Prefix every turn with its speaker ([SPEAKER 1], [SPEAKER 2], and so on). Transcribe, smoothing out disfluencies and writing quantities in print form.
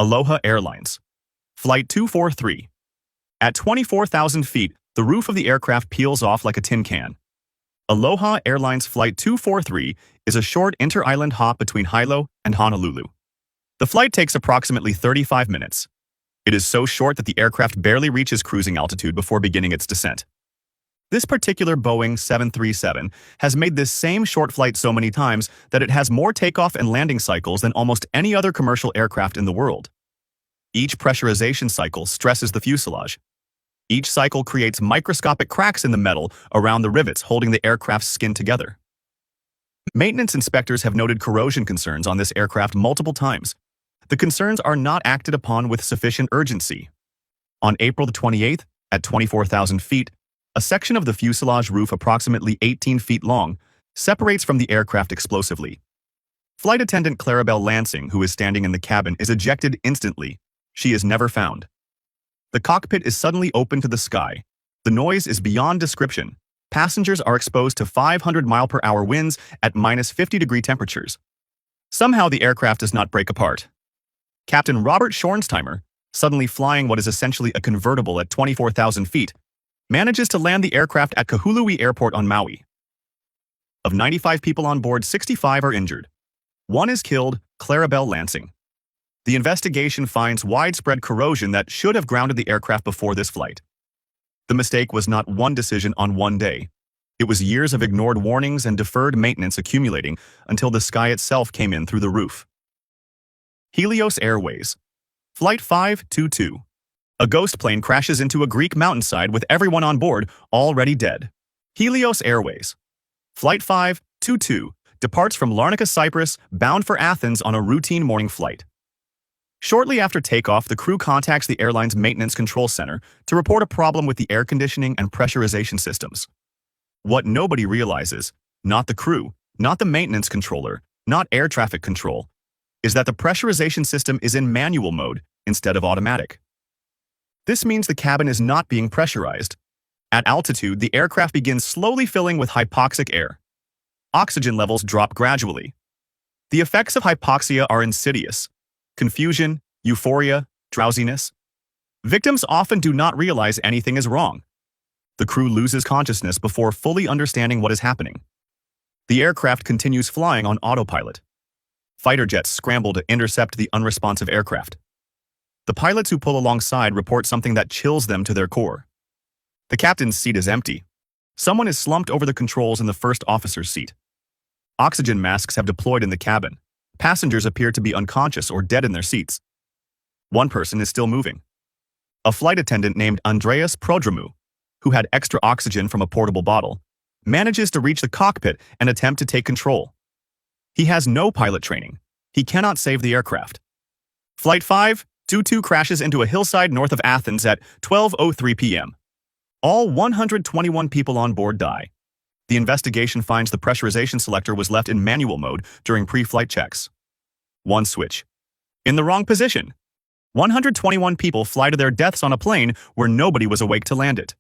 [SPEAKER 1] Aloha Airlines. Flight 243. At 24,000 feet, the roof of the aircraft peels off like a tin can. Aloha Airlines Flight 243 is a short inter-island hop between Hilo and Honolulu. The flight takes approximately 35 minutes. It is so short that the aircraft barely reaches cruising altitude before beginning its descent. This particular Boeing 737 has made this same short flight so many times that it has more takeoff and landing cycles than almost any other commercial aircraft in the world. Each pressurization cycle stresses the fuselage. Each cycle creates microscopic cracks in the metal around the rivets holding the aircraft's skin together. Maintenance inspectors have noted corrosion concerns on this aircraft multiple times. The concerns are not acted upon with sufficient urgency. On April the 28th, at 24,000 feet, a section of the fuselage roof approximately 18 feet long separates from the aircraft explosively. Flight attendant Clarabelle Lansing, who is standing in the cabin, is ejected instantly. She is never found. The cockpit is suddenly open to the sky. The noise is beyond description. Passengers are exposed to 500-mile-per-hour winds at minus 50-degree temperatures. Somehow the aircraft does not break apart. Captain Robert Schornsteimer, suddenly flying what is essentially a convertible at 24,000 feet, manages to land the aircraft at Kahului Airport on Maui. Of 95 people on board, 65 are injured. One is killed, Clarabelle Lansing. The investigation finds widespread corrosion that should have grounded the aircraft before this flight. The mistake was not one decision on one day. It was years of ignored warnings and deferred maintenance accumulating until the sky itself came in through the roof. Helios Airways. Flight 522. A ghost plane crashes into a Greek mountainside with everyone on board already dead. Helios Airways. Flight 522 departs from Larnaca, Cyprus, bound for Athens on a routine morning flight. Shortly after takeoff, the crew contacts the airline's maintenance control center to report a problem with the air conditioning and pressurization systems. What nobody realizes, not the crew, not the maintenance controller, not air traffic control, is that the pressurization system is in manual mode instead of automatic. This means the cabin is not being pressurized. At altitude, the aircraft begins slowly filling with hypoxic air. Oxygen levels drop gradually. The effects of hypoxia are insidious: confusion, euphoria, drowsiness. Victims often do not realize anything is wrong. The crew loses consciousness before fully understanding what is happening. The aircraft continues flying on autopilot. Fighter jets scramble to intercept the unresponsive aircraft. The pilots who pull alongside report something that chills them to their core. The captain's seat is empty. Someone is slumped over the controls in the first officer's seat. Oxygen masks have deployed in the cabin. Passengers appear to be unconscious or dead in their seats. One person is still moving. A flight attendant named Andreas Prodromou, who had extra oxygen from a portable bottle, manages to reach the cockpit and attempt to take control. He has no pilot training. He cannot save the aircraft. Flight 522 crashes into a hillside north of Athens at 12:03 p.m. All 121 people on board die. The investigation finds the pressurization selector was left in manual mode during pre-flight checks. One switch. In the wrong position. 121 people fly to their deaths on a plane where nobody was awake to land it.